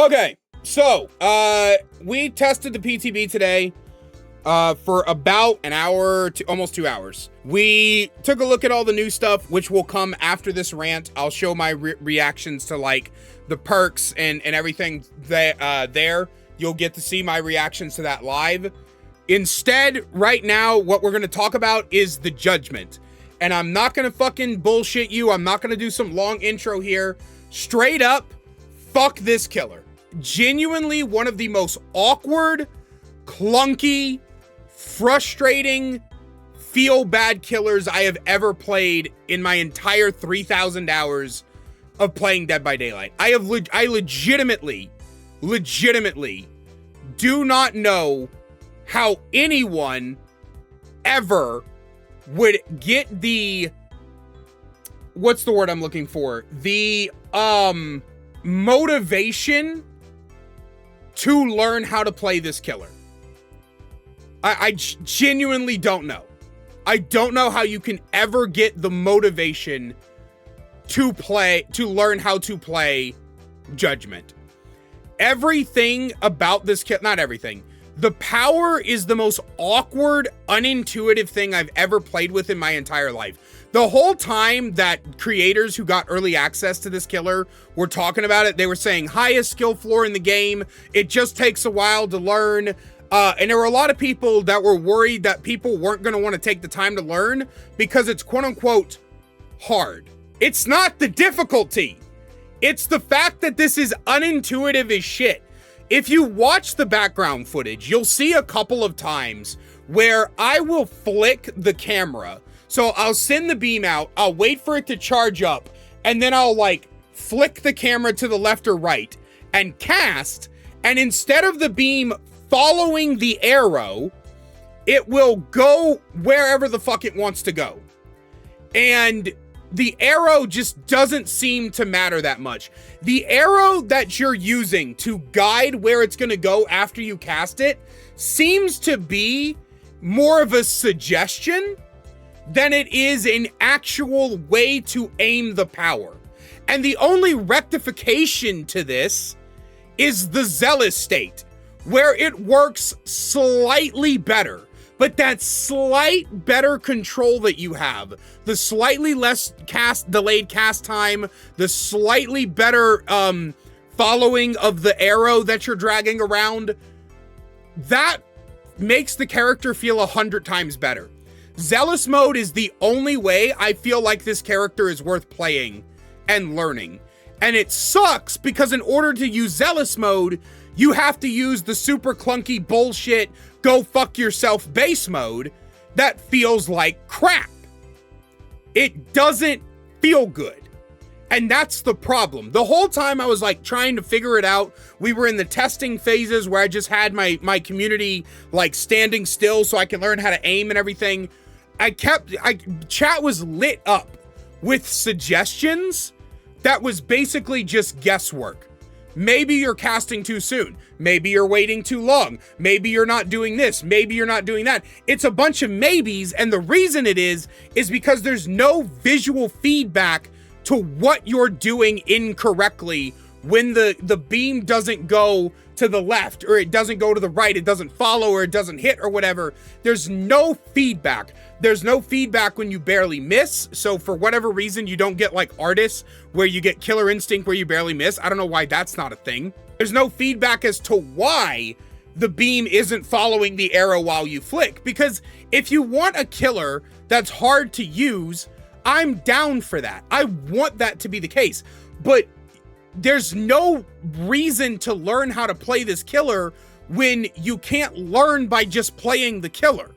Okay, so we tested the PTB today for about an hour to almost 2 hours. We took a look at all the new stuff, which will come after this rant. I'll show my reactions to like the perks and everything that there. You'll get to see my reactions to that live. Instead, right now, what we're going to talk about is the judgment. And I'm not going to fucking bullshit you. I'm not going to do some long intro here. Straight up, fuck this killer. Genuinely one of the most awkward, clunky, frustrating, feel bad killers I have ever played in my entire 3,000 hours of playing Dead by Daylight. I legitimately do not know how anyone ever would get the, what's the word I'm looking for? The motivation to learn how to play this killer. I genuinely don't know. I don't know how you can ever get the motivation to learn how to play Judgment. Everything about this kit, not everything. The power is the most awkward, unintuitive thing I've ever played with in my entire life. The whole time that creators who got early access to this killer were talking about it, they were saying highest skill floor in the game. It just takes a while to learn. And there were a lot of people that were worried that people weren't going to want to take the time to learn because it's quote unquote hard. It's not the difficulty. It's the fact that this is unintuitive as shit. If you watch the background footage, you'll see a couple of times where I will flick the camera. So I'll send the beam out, I'll wait for it to charge up, and then I'll like flick the camera to the left or right and cast. And instead of the beam following the arrow, it will go wherever the fuck it wants to go. And the arrow just doesn't seem to matter that much. The arrow that you're using to guide where it's going to go after you cast it seems to be more of a suggestion than it is an actual way to aim the power. And the only rectification to this is the zealous state, where it works slightly better. But that slight better control that you have, the slightly less delayed cast time, the slightly better following of the arrow that you're dragging around, that makes the character feel 100 times better. Zealous mode is the only way I feel like this character is worth playing and learning. And it sucks because in order to use Zealous mode, you have to use the super clunky bullshit, go fuck yourself base mode that feels like crap. It doesn't feel good. And that's the problem. The whole time I was like trying to figure it out. We were in the testing phases where I just had my community like standing still so I can learn how to aim and everything. Chat was lit up with suggestions that was basically just guesswork. Maybe you're casting too soon. Maybe you're waiting too long. Maybe you're not doing this. Maybe you're not doing that. It's a bunch of maybes, and the reason it is because there's no visual feedback to what you're doing incorrectly when the beam doesn't go to the left, or it doesn't go to the right, it doesn't follow, or it doesn't hit, or whatever. There's no feedback. There's no feedback when you barely miss. So for whatever reason, you don't get like Artists, where you get Killer Instinct where you barely miss. I don't know why that's not a thing. There's no feedback as to why the beam isn't following the arrow while you flick. Because if you want a killer that's hard to use, I'm down for that. I want that to be the case. But there's no reason to learn how to play this killer when you can't learn by just playing the killer,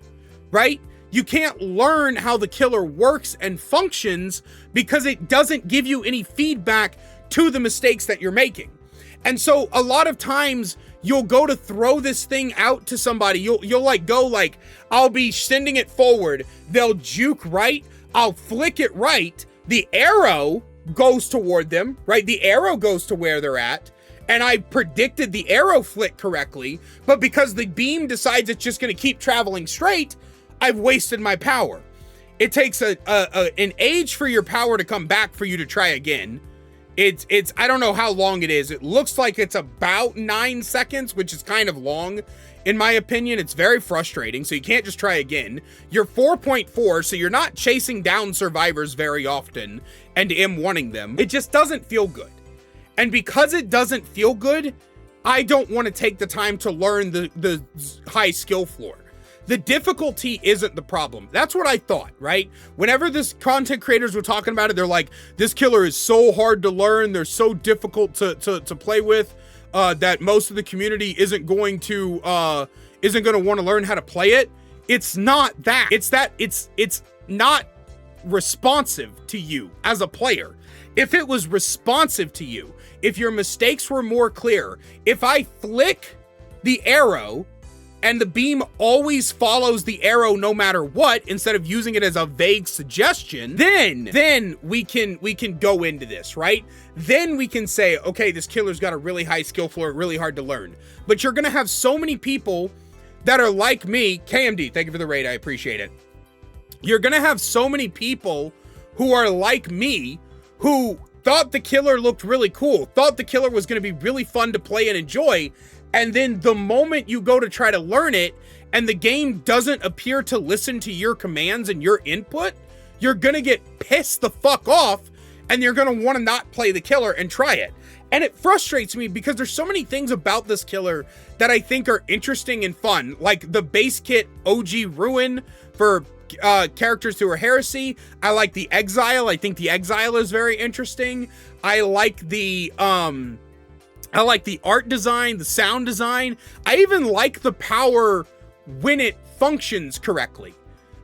right? You can't learn how the killer works and functions because it doesn't give you any feedback to the mistakes that you're making. And so a lot of times you'll go to throw this thing out to somebody. You'll like go like, I'll be sending it forward. They'll juke right. I'll flick it right. The arrow goes toward them, right? The arrow goes to where they're at. And I predicted the arrow flick correctly, but because the beam decides it's just going to keep traveling straight, I've wasted my power. It takes an age for your power to come back for you to try again. It's I don't know how long it is. It looks like it's about 9 seconds, which is kind of long. In my opinion, it's very frustrating, so you can't just try again. You're 4.4, so you're not chasing down survivors very often and M1ing them. It just doesn't feel good. And because it doesn't feel good, I don't want to take the time to learn the high skill floor. The difficulty isn't the problem. That's what I thought, right? Whenever this content creators were talking about it, they're like, this killer is so hard to learn, they're so difficult to play with, that most of the community isn't going to want to learn how to play it. It's not that. It's that it's not responsive to you as a player. If it was responsive to you, if your mistakes were more clear, if I flick the arrow and the beam always follows the arrow no matter what, instead of using it as a vague suggestion, then we can go into this, right? Then we can say, okay, this killer's got a really high skill floor, really hard to learn. But you're gonna have so many people that are like me. KMD, thank you for the raid, I appreciate it. You're gonna have so many people who are like me, who thought the killer looked really cool, thought the killer was gonna be really fun to play and enjoy, and then the moment you go to try to learn it and the game doesn't appear to listen to your commands and your input, you're gonna get pissed the fuck off and you're gonna want to not play the killer and try it. And it frustrates me because there's so many things about this killer that I think are interesting and fun, like the base kit OG Ruin for characters who are heresy. I like the Exile. I think the Exile is very interesting. I like the art design, the sound design. I even like the power when it functions correctly.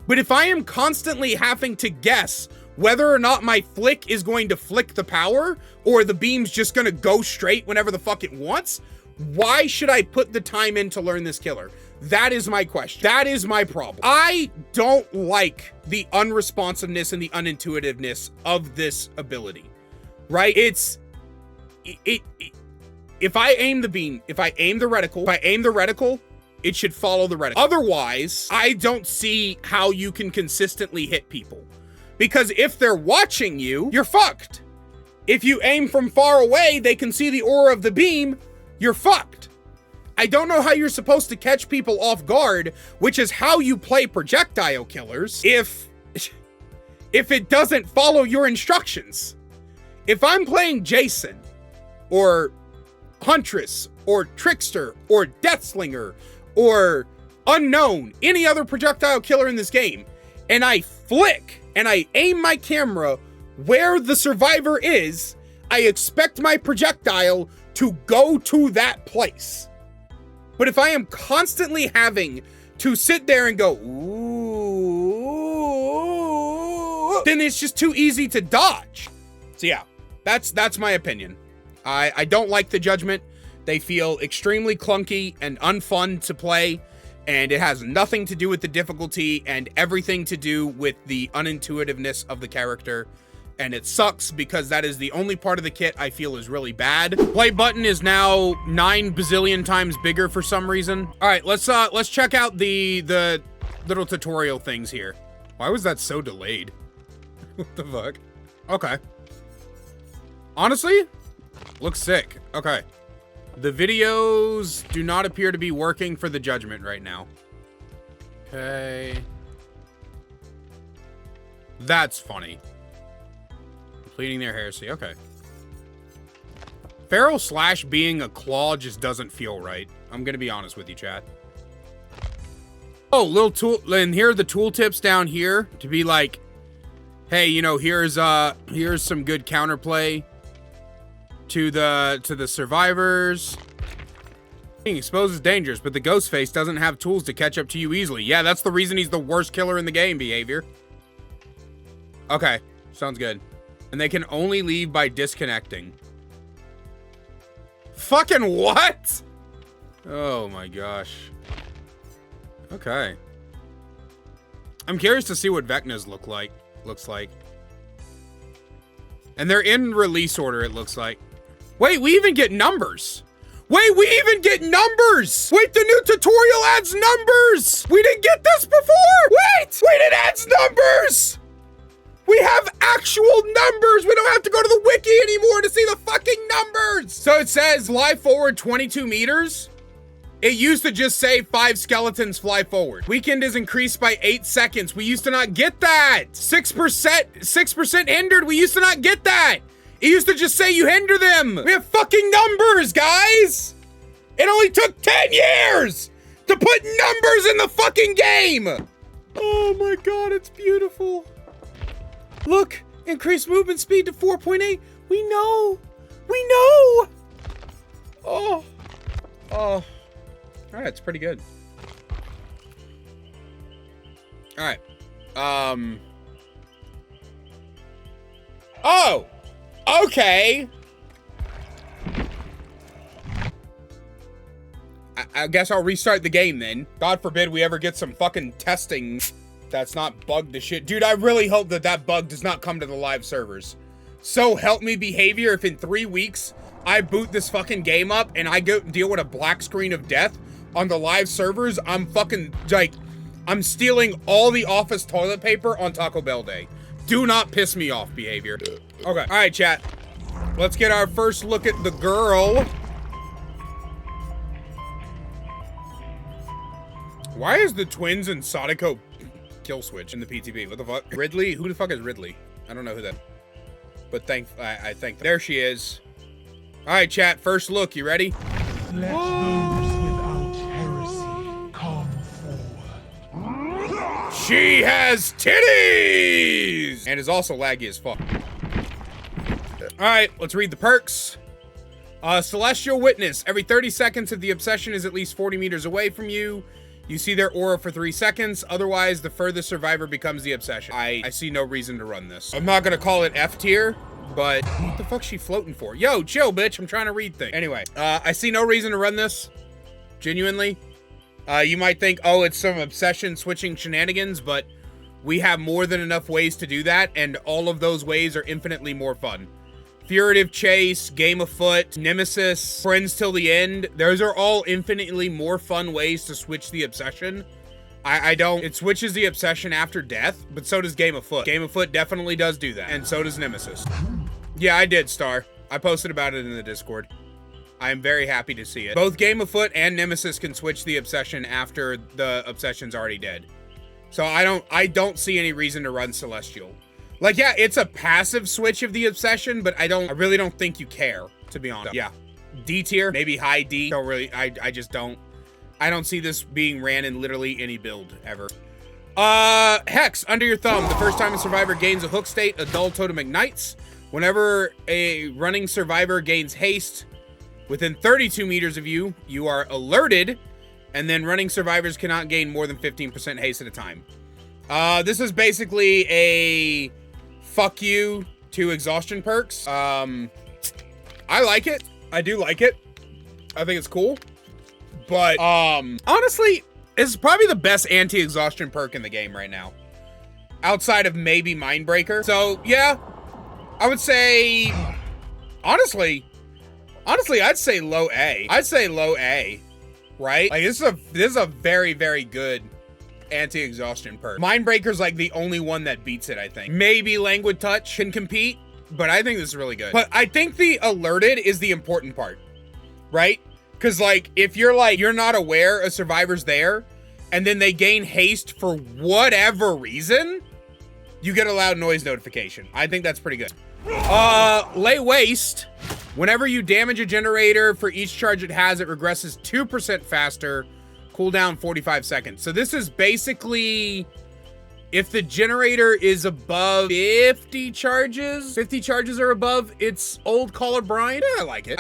But if I am constantly having to guess whether or not my flick is going to flick the power or the beam's just going to go straight whenever the fuck it wants, why should I put the time in to learn this killer? That is my question. That is my problem. I don't like the unresponsiveness and the unintuitiveness of this ability, right? If I aim the beam, if I aim the reticle, it should follow the reticle. Otherwise, I don't see how you can consistently hit people. Because if they're watching you, you're fucked. If you aim from far away, they can see the aura of the beam, you're fucked. I don't know how you're supposed to catch people off guard, which is how you play projectile killers, if it doesn't follow your instructions. If I'm playing Jason, or Huntress, or Trickster, or Deathslinger, or Unknown, any other projectile killer in this game, and I flick, and I aim my camera where the survivor is, I expect my projectile to go to that place. But if I am constantly having to sit there and go, ooh, then it's just too easy to dodge. So yeah, that's my opinion. I don't like the Judgment. They feel extremely clunky and unfun to play, and it has nothing to do with the difficulty and everything to do with the unintuitiveness of the character. And it sucks because that is the only part of the kit I feel is really bad. Play button is now 9 bazillion times bigger for some reason. All right, let's check out the little tutorial things here. Why was that so delayed? What the fuck? Okay. Honestly, looks sick. Okay. The videos do not appear to be working for the Judgment right now. Okay. That's funny. Completing their heresy. Okay. Feral slash being a claw just doesn't feel right. I'm gonna be honest with you, chat. Oh, little tool, and here are the tooltips down here to be like, hey, you know, here's some good counterplay to the survivors. Being exposed is dangerous, but the ghost face doesn't have tools to catch up to you easily. Yeah, that's the reason he's the worst killer in the game, behavior. Okay, sounds good. And they can only leave by disconnecting. Fucking what? Oh my gosh. Okay. I'm curious to see what Vecna's looks like. And they're in release order, it looks like. Wait, we even get numbers. Wait, we even get numbers. Wait, the new tutorial adds numbers. We didn't get this before. Wait, it adds numbers. We have actual numbers. We don't have to go to the wiki anymore to see the fucking numbers. So it says fly forward 22 meters. It used to just say 5 skeletons fly forward. Weekend is increased by 8 seconds. We used to not get that. 6% hindered. We used to not get that. It used to just say you hinder them. We have fucking numbers, guys. It only took 10 years to put numbers in the fucking game. Oh my God, it's beautiful. Look, increased movement speed to 4.8. We know. We know. Oh. Oh. All right, it's pretty good. All right. Oh. Okay. I guess I'll restart the game then. God forbid we ever get some fucking testing that's not bugged to shit. Dude, I really hope that that bug does not come to the live servers. So help me behavior if in 3 weeks I boot this fucking game up and I go deal with a black screen of death on the live servers, I'm fucking, like, I'm stealing all the office toilet paper on Taco Bell Day. Do not piss me off, behavior. Okay, all right, chat. Let's get our first look at the girl. Why is the twins and Sadako kill switch in the PTB? What the fuck? Ridley? Who the fuck is Ridley? I don't know who that. But I think there she is. All right, chat. First look. You ready? Let those without heresy come forward. She has titties and is also laggy as fuck. All right, let's read the perks. Celestial Witness. Every 30 seconds, if the obsession is at least 40 meters away from you, you see their aura for 3 seconds. Otherwise, the furthest survivor becomes the obsession. I see no reason to run this. I'm not gonna call it F tier, but what the fuck's she floating for? Yo, chill, bitch. I'm trying to read things. Anyway, I see no reason to run this. Genuinely. You might think, oh, it's some obsession switching shenanigans, but we have more than enough ways to do that, and all of those ways are infinitely more fun. Furtive Chase, Game of Foot, Nemesis, Friends Till the End. Those are all infinitely more fun ways to switch the obsession. It switches the obsession after death, but so does Game of Foot. Game of Foot definitely does do that, and so does Nemesis. Yeah, I did, Star. I posted about it in the Discord. I am very happy to see it. Both Game of Foot and Nemesis can switch the obsession after the obsession's already dead. So I don't see any reason to run Celestial. Like, yeah, it's a passive switch of the obsession, but I really don't think you care, to be honest. Yeah. D tier, maybe high D. Don't really, I just don't. I don't see this being ran in literally any build ever. Hex, under your thumb. The first time a survivor gains a hook state, a dull totem ignites. Whenever a running survivor gains haste within 32 meters of you, you are alerted, and then running survivors cannot gain more than 15% haste at a time. This is basically a fuck you to exhaustion perks. I like it. I do like it. I think it's cool. But, honestly, it's probably the best anti-exhaustion perk in the game right now. Outside of maybe Mindbreaker. So, yeah, I would say, honestly, I'd say low A. I'd say low A, right? Like, this is a very, very good anti-exhaustion perk. Mindbreaker's like the only one that beats it, I think. Maybe Languid Touch can compete, but I think this is really good. But I think the alerted is the important part, right? Because, like, if you're not aware a survivor's there, and then they gain haste for whatever reason, you get a loud noise notification. I think that's pretty good. Lay Waste. Whenever you damage a generator, for each charge it has, it regresses 2% faster. Cooldown 45 seconds. So this is basically if the generator is above 50 charges are above its old Caller Brine. Yeah, I like it.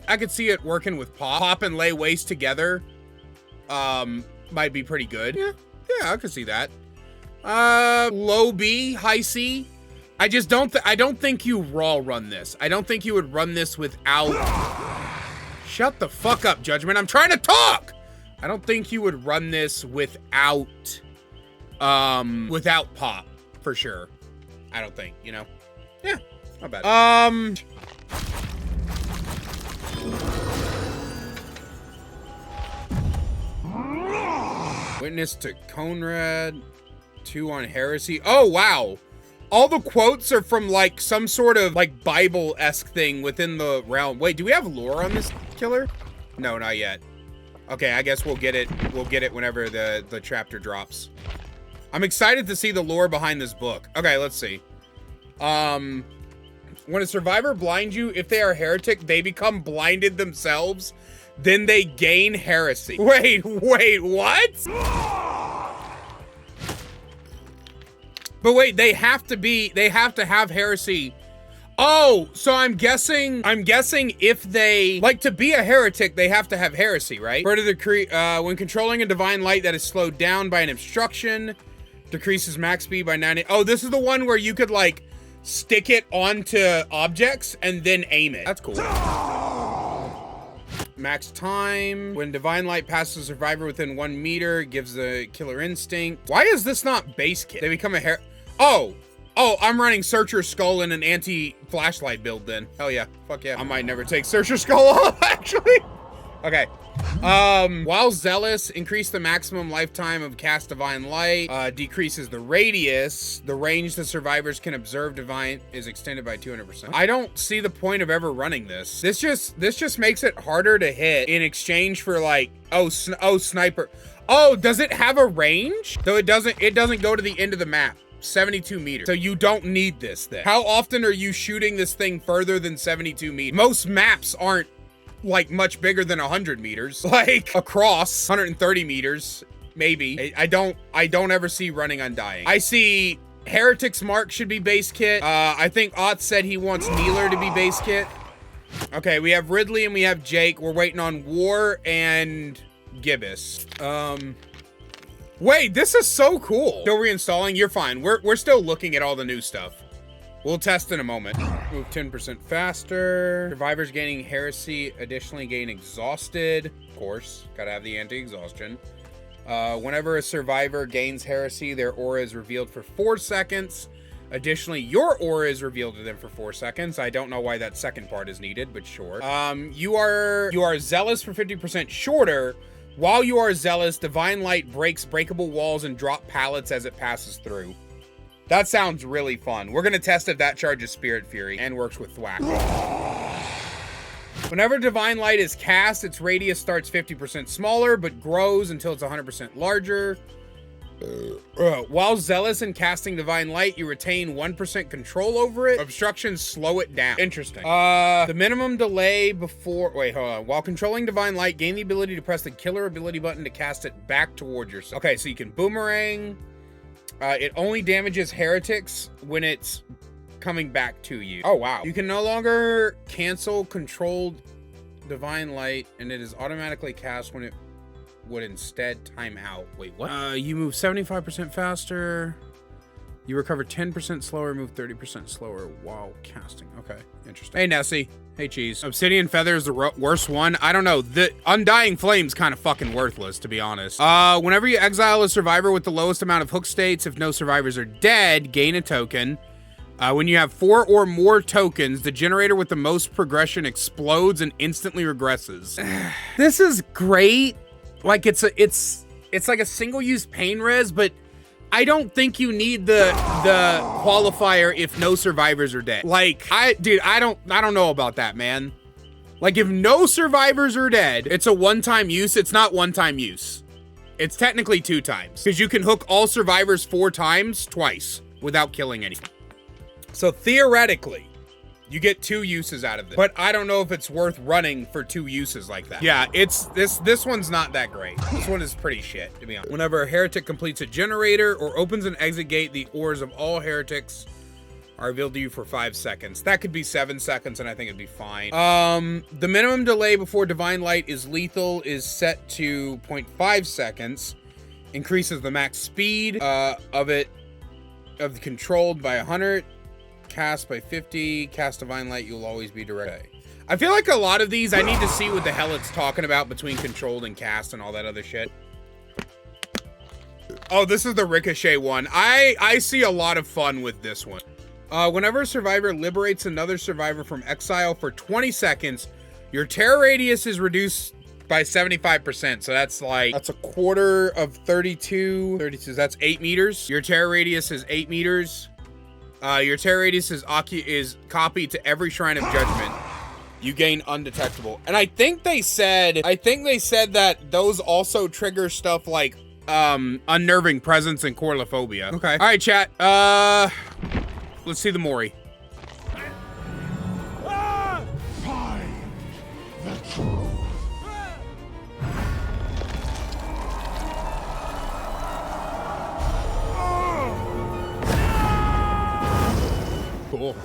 I could see it working with Pop and Lay Waste together. Might be pretty good. Yeah, I could see that. Low B, high C. I just don't think you raw run this. I don't think you would run this without. Shut the fuck up, Judgment. I'm trying to talk! I don't think you would run this without Pop, for sure. I don't think, you know? Yeah, not bad. Witness to Conrad. 2 on heresy. Oh, wow. All the quotes are from like some sort of like Bible-esque thing within the realm. Wait, do we have lore on this killer? No, not yet. Okay, I guess we'll get it. We'll get it whenever the chapter drops. I'm excited to see the lore behind this book. Okay, let's see. When a survivor blinds you, if they are heretic, they become blinded themselves. Then they gain heresy. Wait, what? But wait, they have to have heresy. Oh, so I'm guessing if they, like, to be a heretic, they have to have heresy, right? Further decree, when controlling a divine light that is slowed down by an obstruction, decreases max speed by 90. Oh, this is the one where you could, like, stick it onto objects and then aim it. That's cool. Max time. When divine light passes a survivor within 1 meter, gives the killer instinct. Why is this not base kit? They become a Oh, I'm running Searcher Skull in an anti-flashlight build then. Hell yeah. Fuck yeah. I might never take Searcher Skull off, actually. Okay. While zealous, increase the maximum lifetime of cast divine light, decreases the radius. The range the survivors can observe divine is extended by 200%. I don't see the point of ever running this. This just makes it harder to hit in exchange for like, oh, sniper. Oh, does it have a range? Though it doesn't go to the end of the map. 72 meters. So you don't need this then. How often are you shooting this thing further than 72 meters? Most maps aren't like much bigger than 100 meters. Like across 130 meters, maybe. I don't ever see running Undying. I see Heretic's Mark should be base kit. I think Ott said he wants Kneeler to be base kit. Okay, we have Ridley and we have Jake. We're waiting on War and Gibbous. Wait, this is so cool. Still reinstalling? You're fine. We're still looking at all the new stuff. We'll test in a moment. Move 10% faster. Survivors gaining heresy additionally gain exhausted. Of course, gotta have the anti-exhaustion. Whenever a survivor gains heresy, their aura is revealed for 4 seconds. Additionally, your aura is revealed to them for 4 seconds. I don't know why that second part is needed, but sure. You are zealous for 50% shorter. While you are zealous, divine light breaks breakable walls and drop pallets as it passes through. That sounds really fun. We're gonna test if that charges Spirit Fury and works with Thwack. Whenever divine light is cast, its radius starts 50% smaller, but grows until it's 100% larger. While zealous in casting divine light, you retain 1% control over it. Obstructions slow it down. Interesting. The minimum delay before... Wait, hold on. While controlling divine light, gain the ability to press the killer ability button to cast it back towards yourself. Okay, so you can boomerang. It only damages heretics when it's coming back to you. Oh, wow. You can no longer cancel controlled divine light, and it is automatically cast when it would instead time out. Wait, what? You move 75% faster. You recover 10% slower, move 30% slower while casting. Okay, interesting. Hey, Nessie. Hey, Cheese. Obsidian Feather is the worst one. I don't know. The Undying Flame's kind of fucking worthless, to be honest. Whenever you exile a survivor with the lowest amount of hook states, if no survivors are dead, gain a token. When you have 4 or more tokens, the generator with the most progression explodes and instantly regresses. This is great. Like it's like a single-use pain res, but I don't think you need the qualifier if no survivors are dead. Like I don't know about that, man. Like if no survivors are dead, it's a one-time use. It's not one-time use. It's technically 2 times because you can hook all survivors 4 times twice without killing anyone. So theoretically, you get 2 uses out of this, but I don't know if it's worth running for 2 uses like that. Yeah, this one's not that great. This one is pretty shit, to be honest. Whenever a heretic completes a generator or opens an exit gate, the auras of all heretics are revealed to you for 5 seconds. That could be 7 seconds, and I think it'd be fine. The minimum delay before divine light is lethal is set to 0.5 seconds. Increases the max speed of the controlled by 100. Cast by 50, cast divine light, you'll always be direct. I feel like a lot of these, I need to see what the hell it's talking about between controlled and cast and all that other shit. Oh, this is the Ricochet one. I see a lot of fun with this one. Whenever a survivor liberates another survivor from exile for 20 seconds, your terror radius is reduced by 75%. So that's a quarter of 32. 32, that's 8 meters. Your terror radius is 8 meters. Your terror radius is copied to every Shrine of Judgment. You gain undetectable. And I think they said that those also trigger stuff like unnerving presence and corlophobia. Okay. All right, chat. Let's see the Mori. Find the truth. Cool.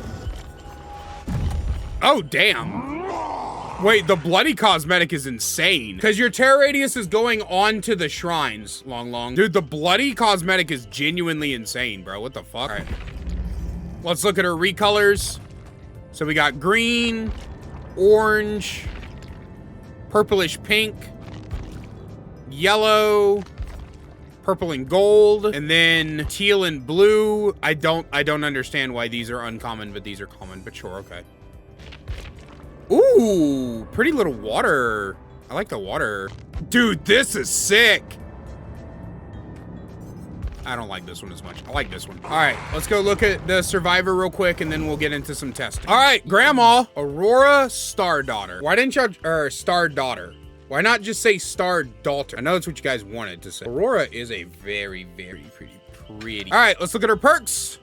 Oh, damn. Wait, the bloody cosmetic is insane. Because your terror radius is going on to the shrines, Long. Dude, the bloody cosmetic is genuinely insane, bro. What the fuck? All right. Let's look at her recolors. So we got green, orange, purplish pink, yellow, purple and gold, and then teal and blue. I don't understand why these are uncommon, but these are common, but sure, okay. Ooh, pretty little water. I like the water. Dude, this is sick. I don't like this one as much. I like this one. All right, let's go look at the survivor real quick, and then we'll get into some testing. All right, Grandma, Aurora Star Daughter. Why didn't y'all, Star Daughter? Why not just say Star Daughter? I know that's what you guys wanted to say. Aurora is a very, very pretty. All right, let's look at her perks.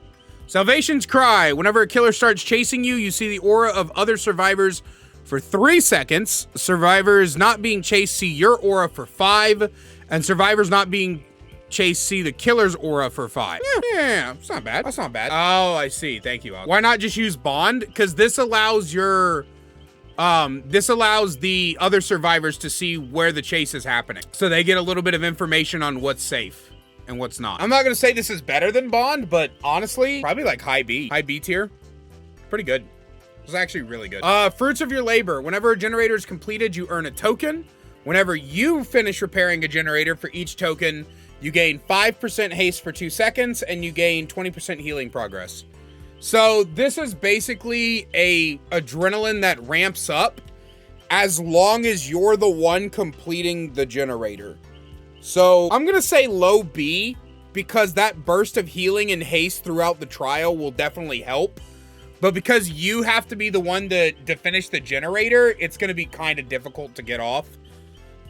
Salvation's Cry. Whenever a killer starts chasing you, you see the aura of other survivors for 3 seconds. Survivors not being chased see your aura for 5, and survivors not being chased see the killer's aura for 5. Yeah, it's not bad. That's not bad. Oh, I see. Thank you. Why not just use Bond? Because this allows your... this allows the other survivors to see where the chase is happening. So they get a little bit of information on what's safe and what's not. I'm not gonna say this is better than Bond, but honestly, probably like high B tier. Pretty good. It's actually really good. Fruits of your labor. Whenever a generator is completed, you earn a token. Whenever you finish repairing a generator, for each token, you gain 5% haste for 2 seconds, and you gain 20% healing progress. So this is basically a adrenaline that ramps up as long as you're the one completing the generator. So I'm gonna say low B, because that burst of healing and haste throughout the trial will definitely help. But because you have to be the one to finish the generator, it's gonna be kind of difficult to get off.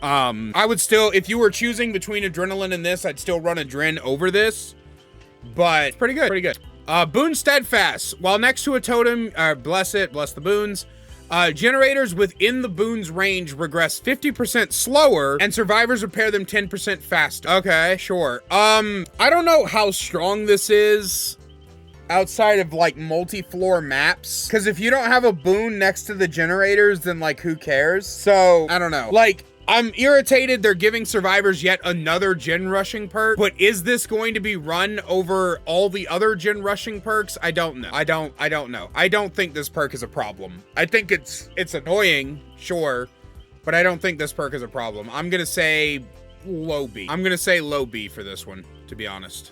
I would still, if you were choosing between adrenaline and this, I'd still run adren over this. But it's pretty good. Boon Steadfast. While next to a totem, bless the boons. Generators within the boon's range regress 50% slower, and survivors repair them 10% faster. Okay, sure. I don't know how strong this is outside of like multi-floor maps, because if you don't have a boon next to the generators, then like who cares? So I don't know. Like, I'm irritated they're giving survivors yet another gen rushing perk, but is this going to be run over all the other gen rushing perks? I don't know. I don't know. I don't think this perk is a problem. I think it's annoying, sure, but I don't think this perk is a problem. I'm gonna say low B. I'm gonna say low B for this one, to be honest.